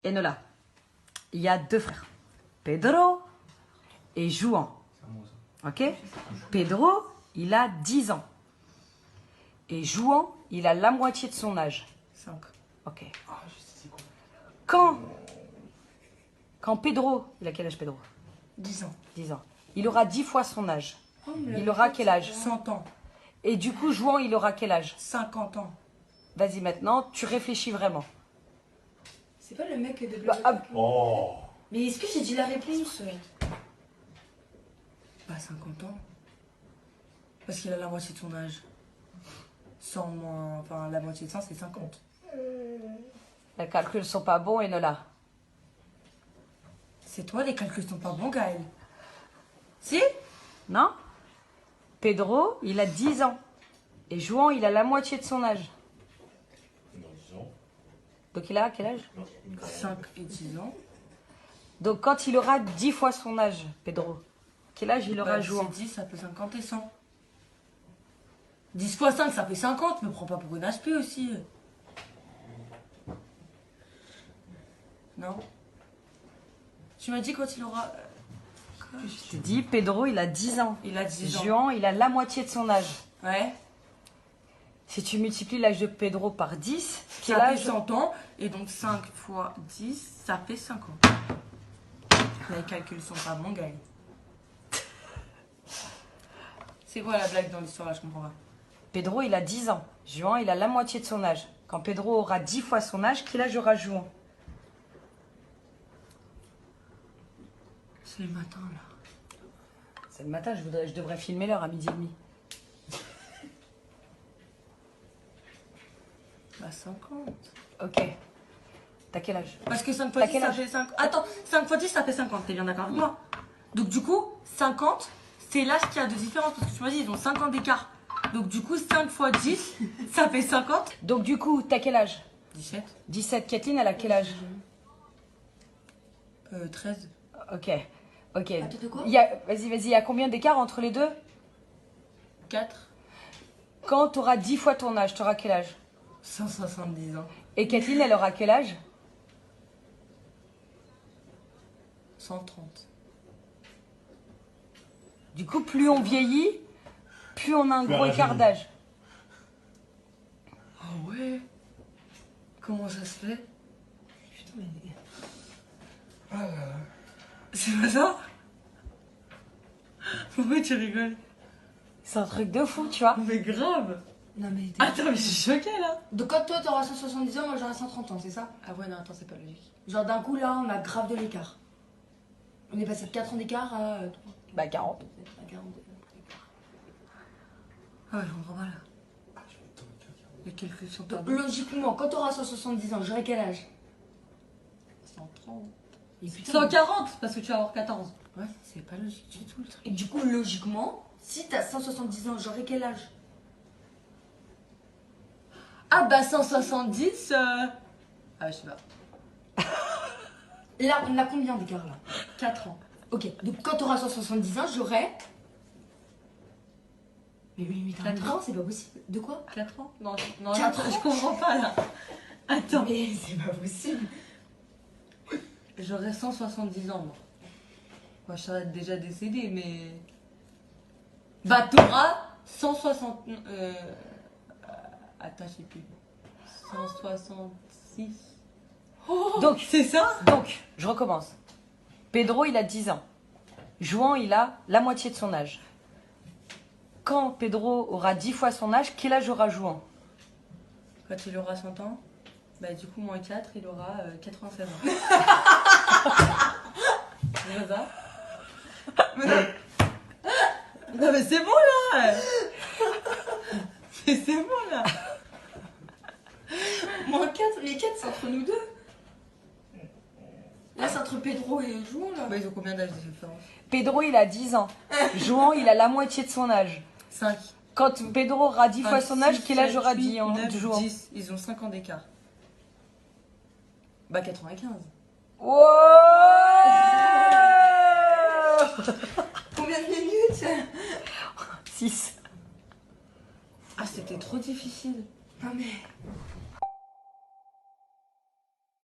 Enola. Il y a deux frères. Pedro et Juan. Ok? Pedro, il a 10 ans. Et Juan, il a la moitié de son âge. 5. Ok. Quand Pedro, il a quel âge Pedro? 10 ans. 10 ans. Il aura 10 fois son âge. Oh, Il aura quel âge? 100 ans. Et du coup, Juan, il aura quel âge? 50 ans. Vas-y maintenant, tu réfléchis vraiment. C'est pas le mec de Bah, ah, Oh. Mais est-ce que j'ai dit la réponse? Bah 50 ans. Parce qu'il a la moitié de son âge. 100 moins... Enfin, la moitié de 100, c'est 50. les calculs sont pas bons, Enola. C'est toi, les calculs sont pas bons, Gaël. Si? Non? Pedro, il a 10 ans. Et Juan, il a la moitié de son âge. Donc il a quel âge? 5 et 10 ans. Donc quand il aura 10 fois son âge, Pedro, quel âge il aura Bah, Juan? c'est 10, ça fait 50 et 100. 10 fois 5, ça fait 50. Me prends pas pour une HP aussi. Non? Tu m'as dit quand il aura... Je t'ai dit, Pedro, il a 10 ans. Il a 10 ans. Juan, il a la moitié de son âge. Ouais. Si tu multiplies l'âge de Pedro par 10, quel Ça fait âge? 100 ans. Et donc 5 fois 10, ça fait 50. Les calculs sont pas bons, Gaël. C'est quoi la blague dans l'histoire là? Je comprends pas. Pedro, il a 10 ans. Juan, il a la moitié de son âge. Quand Pedro aura 10 fois son âge, quel âge aura Juan? C'est le matin là. C'est le matin, je devrais filmer l'heure à 12h30. Bah 50. Ok. T'as quel âge? Parce que 5 fois T'as 10, quel ça âge? fait 5. Attends, 5 fois 10, ça fait 50. T'es bien d'accord avec moi? Donc du coup, 50, c'est l'âge qu'il y a de différence. Parce que tu m'as dit, ils ont 5 ans d'écart. Donc du coup, 5 fois 10, ça fait 50. Donc du coup, t'as quel âge? 17. 17. Kathleen, elle a quel âge? 13. Ok. Ok. Attends, de quoi? Vas-y, il y a combien d'écart entre les deux? 4. Quand t'auras 10 fois ton âge, t'auras quel âge? 170 ans. Et Kathleen, elle aura quel âge? 130. Du coup, plus on vieillit, plus on a un gros écart d'âge. Ah ouais? Comment ça se fait? Putain, mais... C'est pas ça? Pourquoi tu rigoles? C'est un truc de fou, tu vois. Mais grave! Non, mais... Attends, mais je suis choquée là! Donc quand toi t'auras 170 ans, moi j'aurai 130 ans, c'est ça? Ah ouais, non, attends, c'est pas logique. Genre d'un coup là, on a grave de l'écart. On est passé de 4 ans d'écart à 3. Bah 40. À 40 d'écart. Ah ouais, je comprends pas là. Les calculs sont pas Donc bons. logiquement, quand t'auras 170 ans, j'aurai quel âge? 130. Et putain, 140 parce que tu vas avoir 14. Ouais, c'est pas logique du tout le truc. Et du coup, logiquement, si t'as 170 ans, j'aurai quel âge? Ah bah 170 Ah je sais pas. Là, on a combien d'écart là? 4 ans. Ok, donc quand t'auras 170 ans, j'aurai... Mais t'as un 4 ans, c'est pas possible. De quoi? 4 ans? Non, non, 4 attends, je comprends pas là. Attends. Mais c'est pas possible. J'aurais 170 ans moi. Moi je serais déjà décédée mais... Bah t'auras 160... Attends, je sais plus. 166. Donc, C'est ça? donc, je recommence. Pedro, il a 10 ans. Juan, il a la moitié de son âge. Quand Pedro aura 10 fois son âge, quel âge aura Juan? Quand il aura 100 ans, bah du coup moins 4, il aura 96 ans. C'est ça? Mais non. Non mais c'est bon là. Mais c'est bon là. Moins 4, les 4 c'est entre nous deux. Là c'est entre Pedro et Juan là. Bah ils ont combien d'âge de différence? Pedro, il a 10 ans. Juan, il a la moitié de son âge. 5. Quand Pedro aura 10 fois son âge, quel âge aura 10 ans? 9, Juan? 10. Ils ont 5 ans d'écart. Bah 95. Wow. Combien de minutes? 6. Ah c'était trop difficile. Non mais...